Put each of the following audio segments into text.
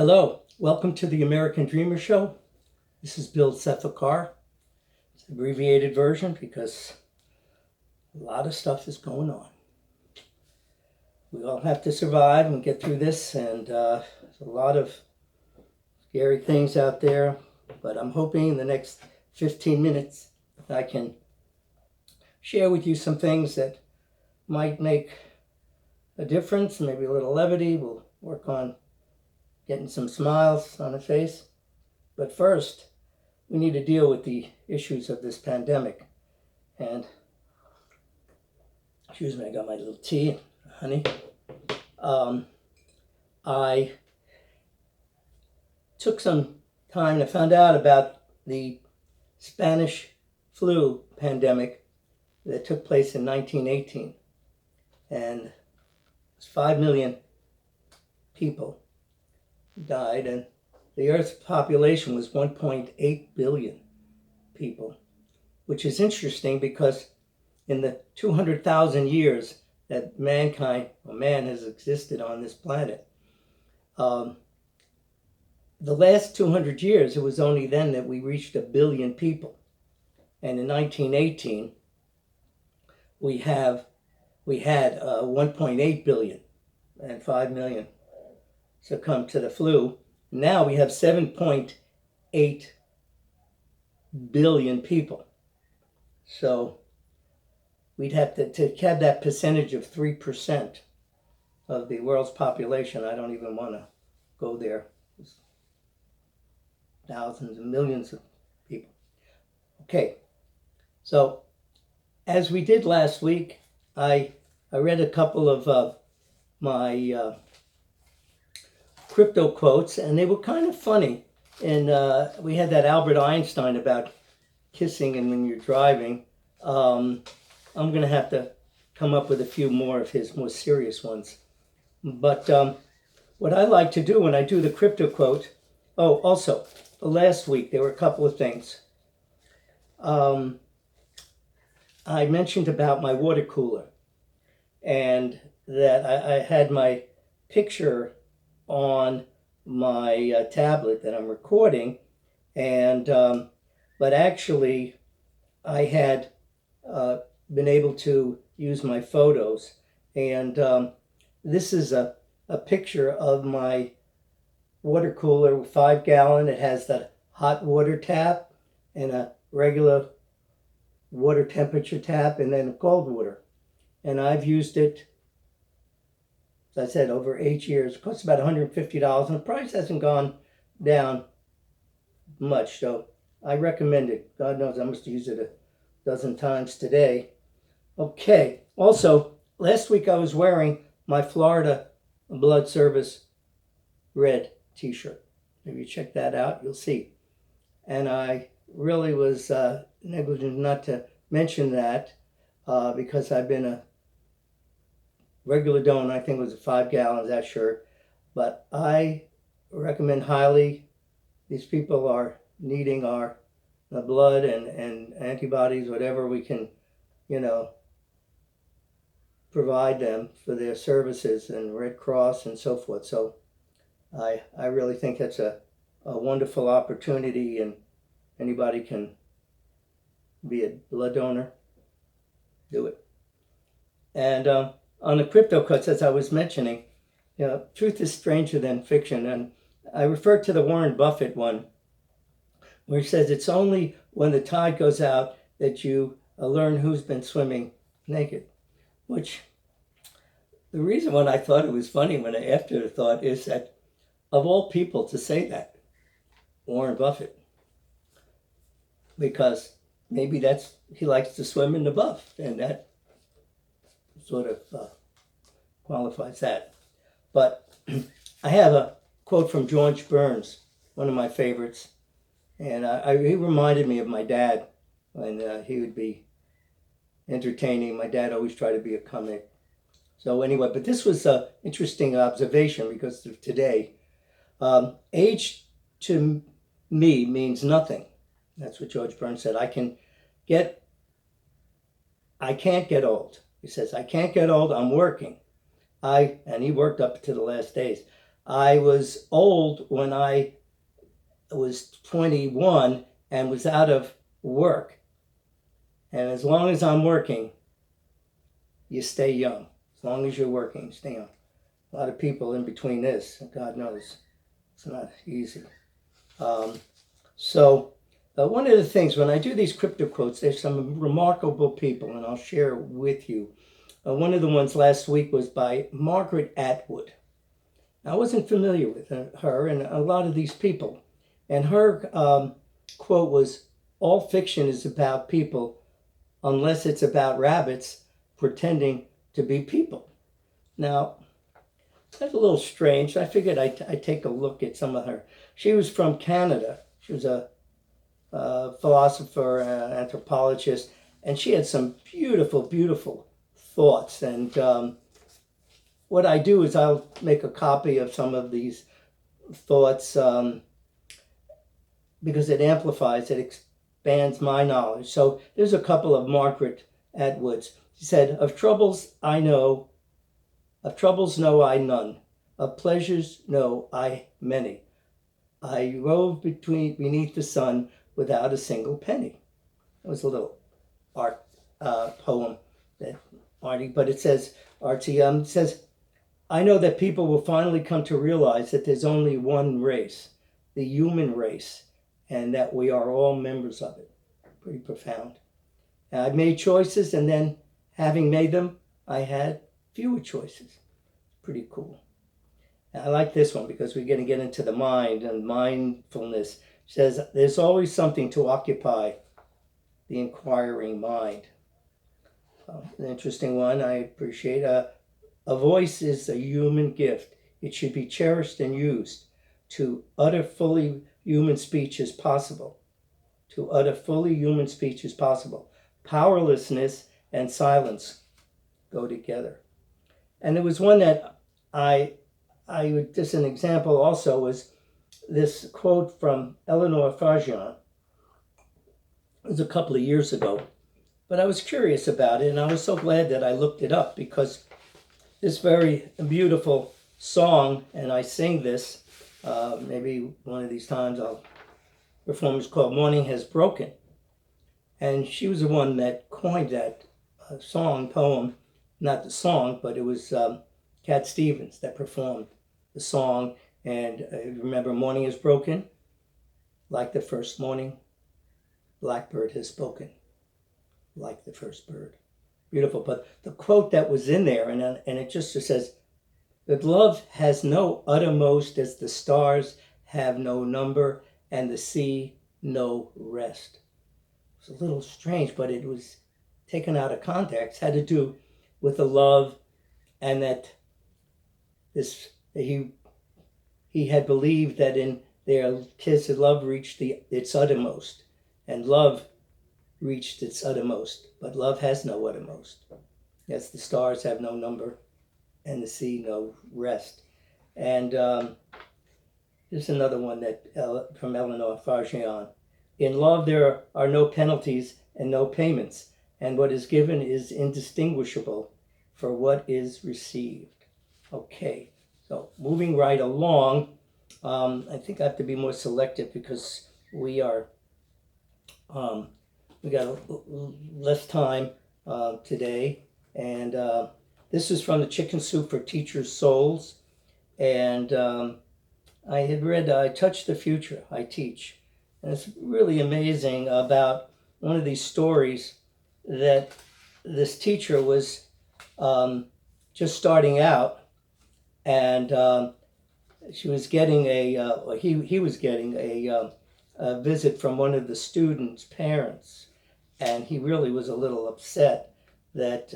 Hello, welcome to the American Dreamer Show. This is Bill Sefakar. It's an abbreviated version because a lot of stuff is going on. We all have to survive and get through this, and there's a lot of scary things out there, but I'm hoping in the next 15 minutes I can share with you some things that might make a difference, maybe a little levity. We'll work on getting some smiles on the face. But first, we need to deal with the issues of this pandemic. And, excuse me, I got my little tea, honey. I took some time to find out about the Spanish flu pandemic that took place in 1918. And it was 5 million people died, and the Earth's population was 1.8 billion people, which is interesting because in the 200,000 years that man has existed on this planet, the last 200 years, it was only then that we reached 1 billion people. And in 1918, we had 1.8 billion and 5 million succumbed to the flu. Now we have 7.8 billion people. So we'd have to have that percentage of 3% of the world's population. I don't even want to go there. There's thousands and millions of people. Okay, so as we did last week, I read a couple of my crypto quotes, and they were kind of funny. And we had that Albert Einstein about kissing and when you're driving. I'm going to have to come up with a few more of his more serious ones. But what I like to do when I do the crypto quote, also, last week there were a couple of things. I mentioned about my water cooler, and that I had my picture on my tablet that I'm recording, and but actually I had been able to use my photos, and this is a picture of my water cooler, 5 gallon. It has that hot water tap and a regular water temperature tap, and then cold water. And I've used it, as I said, over 8 years. It costs about $150, and the price hasn't gone down much, so I recommend it. God knows I must use it a dozen times today. Okay, also, last week I was wearing my Florida Blood Service red t-shirt. If you check that out, you'll see. And I really was negligent not to mention that because I've been a regular donor. I think it was 5 gallons, that shirt. But I recommend highly, these people are needing our blood and antibodies, whatever we can, provide them for their services, and Red Cross and so forth. So I really think that's a wonderful opportunity, and anybody can be a blood donor, do it. And on the crypto cuts, as I was mentioning, truth is stranger than fiction. And I refer to the Warren Buffett one, where he says it's only when the tide goes out that you learn who's been swimming naked. Which, the reason why I thought it was funny when I afterthought is that of all people to say that, Warren Buffett, because maybe he likes to swim in the buff, and that sort of qualifies that. But I have a quote from George Burns, one of my favorites, and he reminded me of my dad when he would be entertaining. My dad always tried to be a comic. So anyway, but this was an interesting observation because of today. Age to me means nothing. That's what George Burns said. I can't get old. He says, I can't get old. I'm working. And he worked up to the last days. I was old when I was 21 and was out of work. And as long as I'm working, you stay young. As long as you're working, you stay young. A lot of people in between this, God knows, it's not easy. One of the things, when I do these crypto quotes, there's some remarkable people, and I'll share with you. One of the ones last week was by Margaret Atwood. I wasn't familiar with her and a lot of these people. And her quote was, "All fiction is about people unless it's about rabbits pretending to be people." Now, that's a little strange. I figured I'd take a look at some of her. She was from Canada. She was a philosopher, anthropologist, and she had some beautiful, beautiful thoughts. And what I do is I'll make a copy of some of these thoughts because it amplifies, it expands my knowledge. So there's a couple of Margaret Atwood's. She said, "Of troubles know I none. Of pleasures know I many. I rove beneath the sun without a single penny." It was a little art poem that Artie, but it says, Artie says, "I know that people will finally come to realize that there's only one race, the human race, and that we are all members of it." Pretty profound. And I made choices, and then having made them, I had fewer choices. Pretty cool. And I like this one because we're going to get into the mind and mindfulness. It says, "There's always something to occupy the inquiring mind." An interesting one I appreciate. A voice is a human gift. It should be cherished and used. To utter fully human speech is possible. To utter fully human speech is possible. Powerlessness and silence go together. And there was one that I just an example also was this quote from Eleanor Farjeon. It was a couple of years ago, but I was curious about it, and I was so glad that I looked it up because this very beautiful song, and I sing this, maybe one of these times I'll perform, is called "Morning Has Broken." And she was the one that coined that poem, not the song, but it was Cat Stevens that performed the song. And remember, morning is broken, like the first morning, blackbird has spoken, like the first bird. Beautiful. But the quote that was in there, and it just says, "That love has no uttermost as the stars have no number and the sea no rest." It's a little strange, but it was taken out of context. Had to do with the love, and that he had believed that in their kiss, love reached its uttermost, and love reached its uttermost, but love has no uttermost. Yes, the stars have no number, and the sea no rest. And here's another one that from Eleanor Farjeon. "In love there are no penalties and no payments, and what is given is indistinguishable for what is received." Okay, so moving right along, I think I have to be more selective because we got less time today, and this is from the Chicken Soup for Teachers' Souls, and I had read "I Touch the Future, I Teach," and it's really amazing about one of these stories that this teacher was just starting out, and she was getting he was getting a visit from one of the students' parents, and he really was a little upset that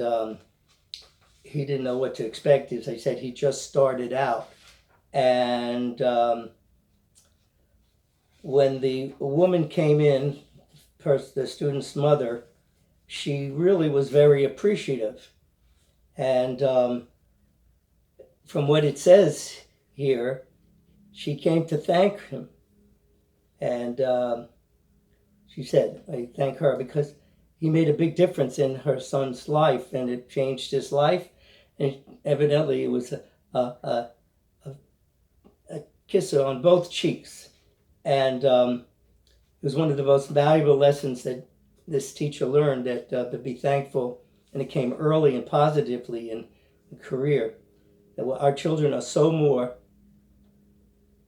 he didn't know what to expect. As I said, he just started out, and when the woman came in, the student's mother, she really was very appreciative. And from what it says here, she came to thank him. And she said, "I thank her because he made a big difference in her son's life, and it changed his life. And evidently it was kiss her on both cheeks. And it was one of the most valuable lessons that this teacher learned, that to be thankful, and it came early and positively in the career, that our children are so more,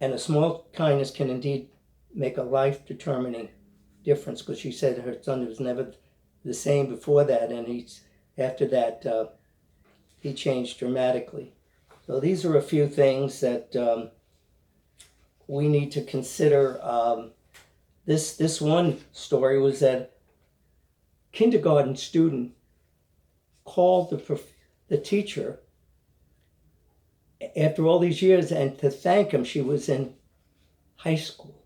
and a small kindness can indeed make a life-determining difference, because she said her son was never the same before that, and after that he changed dramatically. So these are a few things that we need to consider. This one story was that kindergarten student called the teacher after all these years, and to thank him. She was in high school.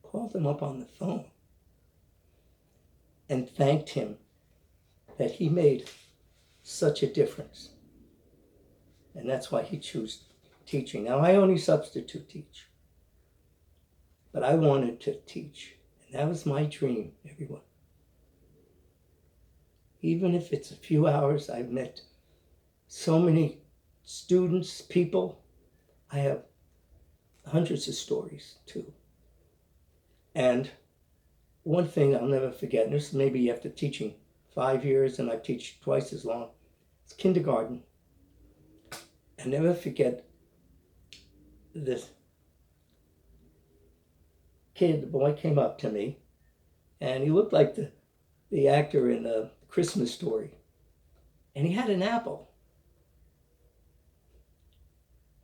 Called him up on the phone and thanked him that he made such a difference. And that's why he chose teaching. Now, I only substitute teach, but I wanted to teach. And that was my dream, everyone. Even if it's a few hours, I've met so many students, people. I have hundreds of stories too. And one thing I'll never forget, and this maybe after teaching 5 years, and I teach twice as long, it's kindergarten. I'll never forget this kid, the boy came up to me, and he looked like the actor in a Christmas Story. And he had an apple.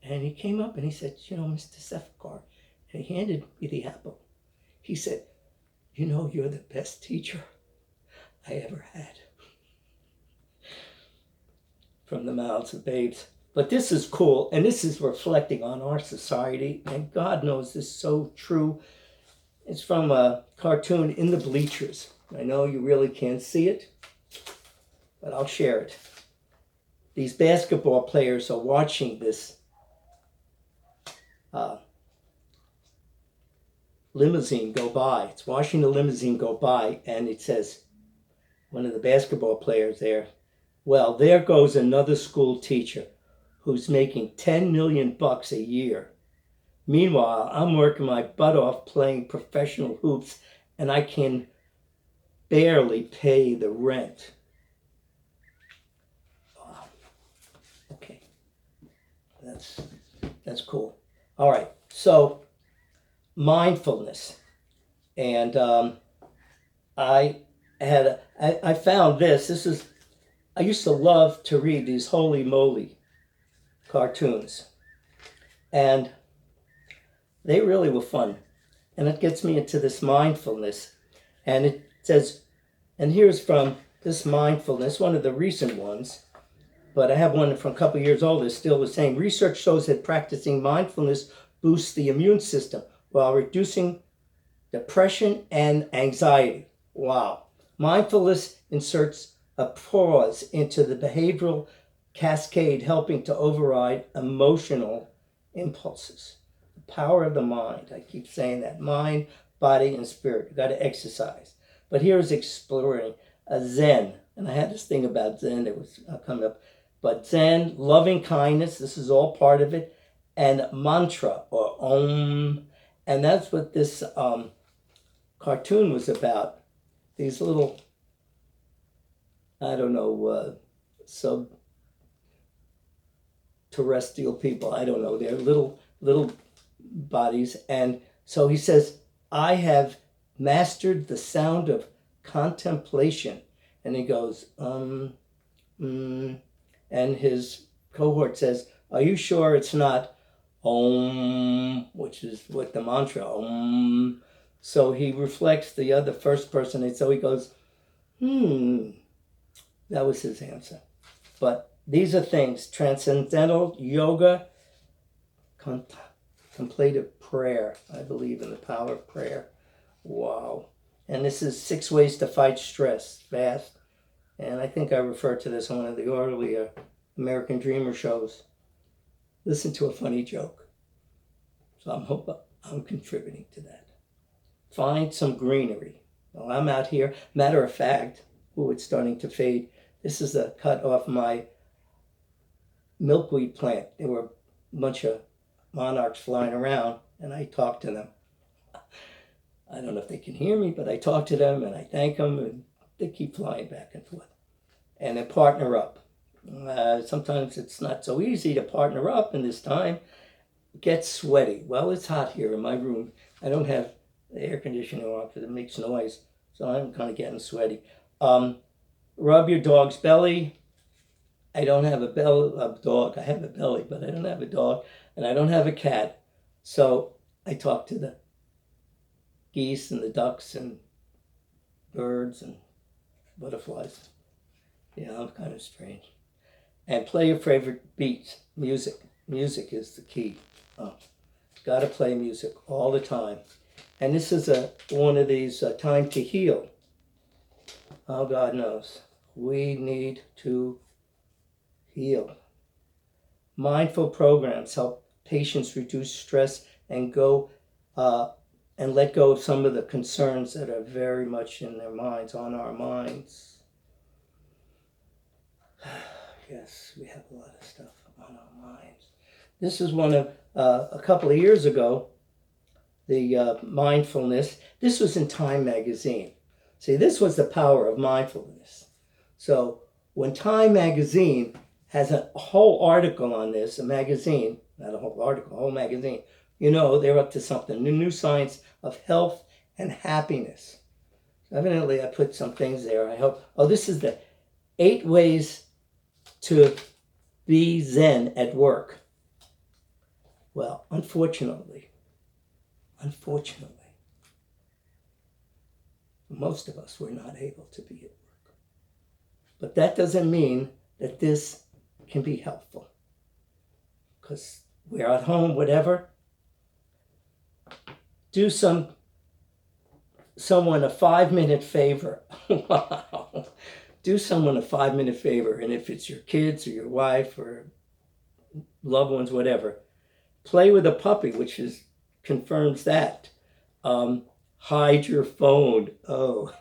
And he came up and he said, Mr. Sefkar, and he handed me the apple. He said, you're the best teacher I ever had. From the mouths of babes. But this is cool, and this is reflecting on our society, and God knows this is so true. It's from a cartoon, In the Bleachers. I know you really can't see it, but I'll share it. These basketball players are watching this limousine go by. It's watching the limousine go by, and it says, one of the basketball players there, well, there goes another school teacher who's making $10 million a year. Meanwhile, I'm working my butt off playing professional hoops, and I can barely pay the rent. Wow. Okay. That's cool. All right. So, mindfulness. And I found this. I used to love to read these holy moly cartoons. And they really were fun. And it gets me into this mindfulness. And it says, and here's from this mindfulness, one of the recent ones, but I have one from a couple years old, it's still the same. Research shows that practicing mindfulness boosts the immune system while reducing depression and anxiety. Wow. Mindfulness inserts a pause into the behavioral cascade, helping to override emotional impulses. The power of the mind. I keep saying that. Mind, body, and spirit. You've got to exercise. But here's exploring a Zen. And I had this thing about Zen that was coming up. But Zen, loving kindness, this is all part of it. And mantra, or Om. And that's what this cartoon was about. These little, sub-terrestrial people. I don't know. They're little bodies. And so he says, I have mastered the sound of contemplation. And he goes, and his cohort says, are you sure it's not Om, which is what the mantra, Om. So he reflects the first person, and so he goes, That was his answer. But these are things, transcendental yoga, contemplative prayer. I believe in the power of prayer. Wow. And this is 6 ways to fight stress, fast. And I think I referred to this on one of the earlier American Dreamer shows. Listen to a funny joke. So I'm contributing to that. Find some greenery. Well, I'm out here. Matter of fact, it's starting to fade. This is a cut off my milkweed plant. There were a bunch of monarchs flying around, and I talk to them. I don't know if they can hear me, but I talk to them and I thank them, and they keep flying back and forth. And then partner up. Sometimes it's not so easy to partner up in this time. It gets sweaty. Well, it's hot here in my room. I don't have the air conditioner on because it makes noise, so I'm kind of getting sweaty. Rub your dog's belly. I don't have a dog. I have a belly, but I don't have a dog, and I don't have a cat. So I talk to the geese and the ducks and birds and butterflies. Yeah, I'm kind of strange. And play your favorite beats. Music. Music is the key. Got to play music all the time. And this is one of these time to heal. Oh, God knows. We need to heal. Mindful programs help patients reduce stress and and let go of some of the concerns that are very much in their minds, on our minds. Yes, we have a lot of stuff on our minds. This is one of, a couple of years ago, the mindfulness. This was in Time magazine. See, this was the power of mindfulness. So when Time magazine has a whole article on this, a magazine, not a whole article, a whole magazine, you know they're up to something. The new science of health and happiness. Evidently, I put some things there. I hope. Oh, this is the 8 ways to be Zen at work. Well, unfortunately, most of us were not able to be at work. But that doesn't mean that this can be helpful. Because we're at home, whatever. Do someone a 5-minute favor. Wow. Do someone a 5-minute favor. And if it's your kids or your wife or loved ones, whatever, play with a puppy, which confirms that. Hide your phone. Oh,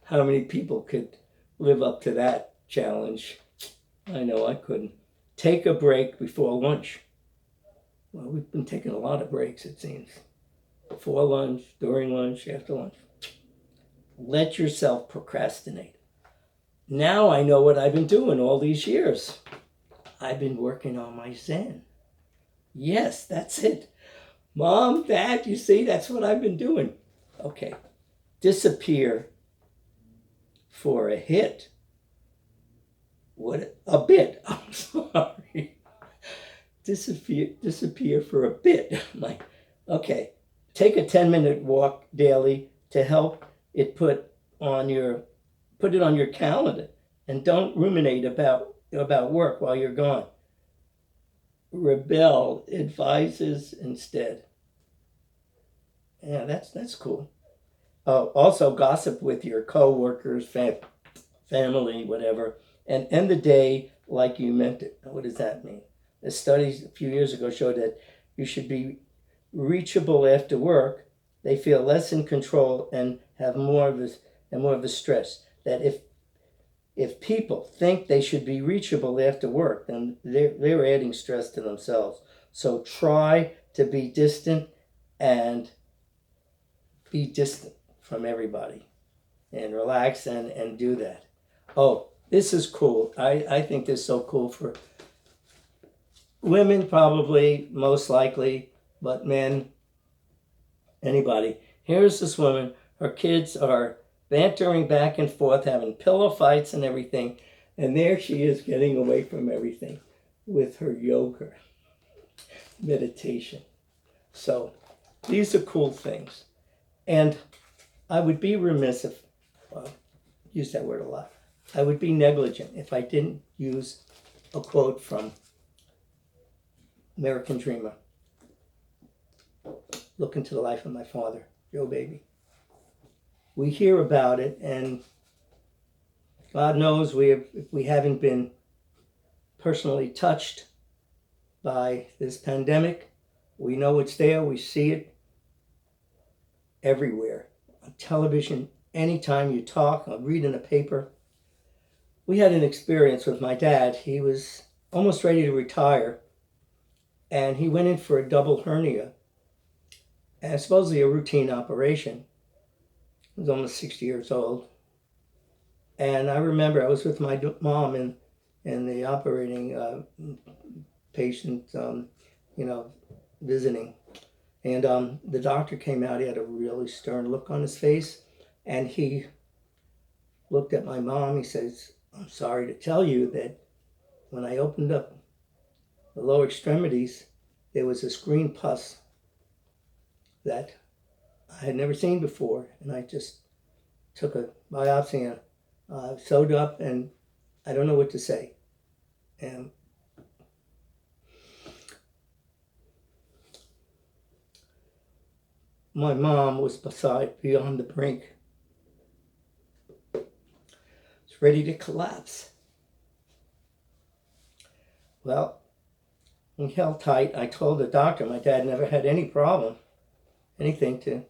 how many people could live up to that challenge? I know I couldn't. Take a break before lunch. Well, we've been taking a lot of breaks, it seems. Before lunch, during lunch, after lunch. Let yourself procrastinate. Now I know what I've been doing all these years. I've been working on my Zen. Yes, that's it. Mom, Dad, you see, that's what I've been doing. Okay. Disappear for a hit. What? A bit. I'm sorry. Disappear for a bit. Like, okay. Take a 10-minute walk daily to help it put it on your calendar, and don't ruminate about work while you're gone. Rebel advises instead. Yeah, that's cool. Also gossip with your co-workers, family, whatever, and end the day like you meant it. What does that mean? The studies a few years ago showed that you should be reachable after work. They feel less in control and have more of a stress. That if people think they should be reachable after work, then they're adding stress to themselves. So try to be distant and be distant from everybody and relax and do that. Oh, this is cool. I think this is so cool for women, probably, most likely, but men, anybody. Here's this woman. Her kids are bantering back and forth, having pillow fights and everything. And there she is getting away from everything with her yoga, meditation. So these are cool things. And I would be remiss if, use that word a lot, I would be negligent if I didn't use a quote from American Dreamer. Look into the life of my father, Joe Baby. We hear about it, and God knows if we haven't been personally touched by this pandemic, we know it's there, we see it everywhere. On television, anytime you talk, or read in a paper. We had an experience with my dad. He was almost ready to retire, And he went in for a double hernia, and supposedly a routine operation. He was almost 60 years old. And I remember I was with my mom in the operating patient, visiting. And the doctor came out. He had a really stern look on his face. And he looked at my mom. He says, "I'm sorry to tell you that when I opened up the lower extremities, there was this green pus that I had never seen before. And I just took a biopsy and sewed up, and I don't know what to say." And my mom was beyond the brink. Was ready to collapse. Well, we held tight. I told the doctor my dad never had any problem, anything to,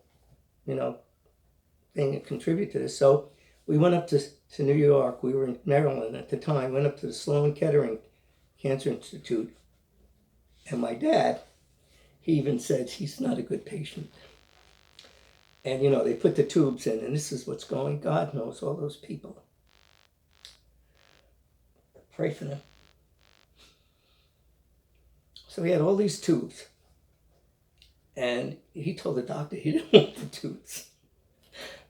contribute to this. So we went up to New York. We were in Maryland at the time. Went up to the Sloan Kettering Cancer Institute. And my dad, he even said he's not a good patient. And, they put the tubes in, and this is what's going. God knows all those people. Pray for them. So he had all these tubes. And he told the doctor he didn't want the tubes.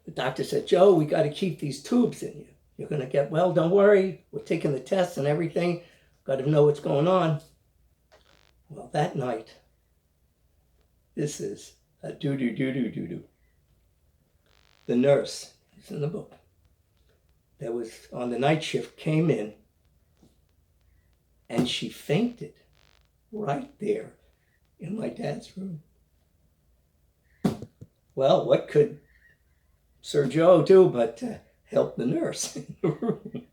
The doctor said, "Joe, we got to keep these tubes in you. You're going to get well. Don't worry. We're taking the tests and everything. Got to know what's going on." Well, that night, this is a doo-doo. The nurse, it's in the book, that was on the night shift came in, and she fainted right there in my dad's room. Well, what could Sir Joe do but help the nurse in the room?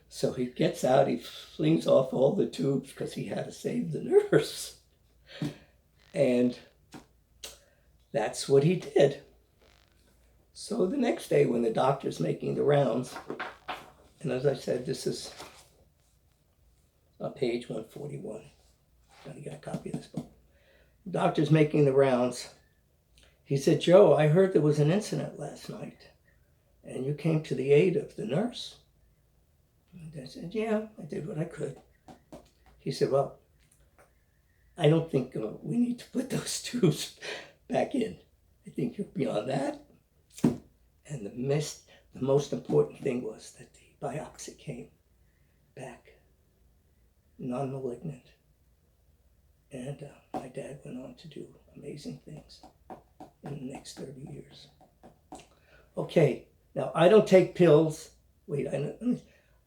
So he gets out, he flings off all the tubes because he had to save the nurse. And that's what he did. So the next day when the doctor's making the rounds, and as I said, this is page 141. Gotta get a copy of this book. The doctor's making the rounds. He said, "Joe, I heard there was an incident last night, and you came to the aid of the nurse." And I said, "Yeah, I did what I could." He said, "Well, I don't think we need to put those tubes back in. I think you're beyond that." And the most important thing was that the biopsy came back non-malignant. And my dad went on to do amazing things in the next 30 years. Okay, now I don't take pills. Wait,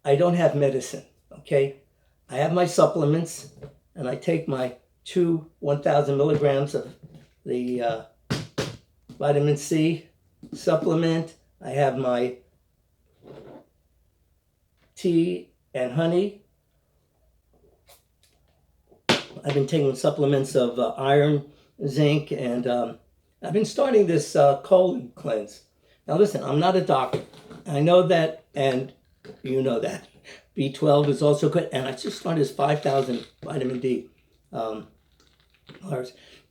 I don't have medicine, okay? I have my supplements, and I take my 1,000 milligrams of the vitamin C supplement. I have my tea and honey. I've been taking supplements of iron, zinc, and I've been starting this colon cleanse. Now listen, I'm not a doctor. I know that, and you know that. B12 is also good, and I just started this 5,000 vitamin D. Now,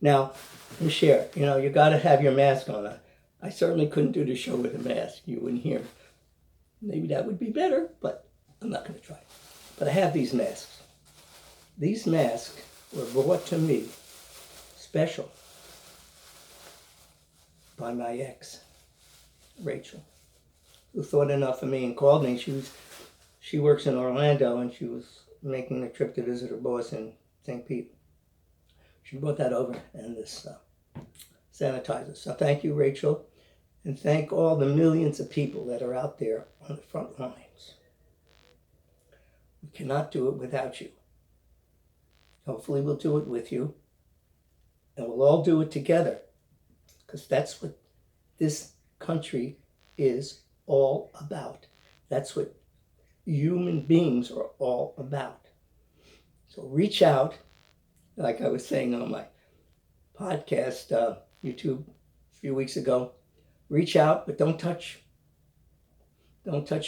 let me share. You got to have your mask on. I certainly couldn't do the show with a mask. You wouldn't hear. Maybe that would be better, but I'm not going to try. But I have these masks. These masks were brought to me special by my ex, Rachel, who thought enough of me and called me. She works in Orlando, and she was making a trip to visit her boss in St. Pete. She brought that over, and this sanitizer. So thank you, Rachel, and thank all the millions of people that are out there on the front lines. We cannot do it without you. Hopefully we'll do it with you, and we'll all do it together, because that's what this country is all about. That's what human beings are all about. So reach out, like I was saying on my podcast, YouTube, a few weeks ago. Reach out, but don't touch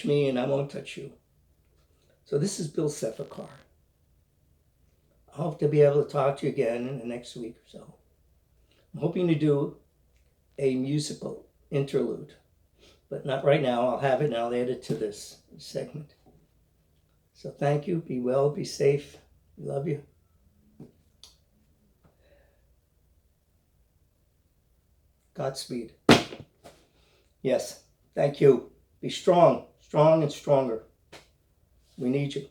me, and I won't touch you. So this is Bill Sefakar. I hope to be able to talk to you again in the next week or so. I'm hoping to do a musical interlude, but not right now. I'll have it and I'll add it to this segment. So thank you. Be well, be safe. We love you. Godspeed. Yes, thank you. Be strong and stronger. We need you.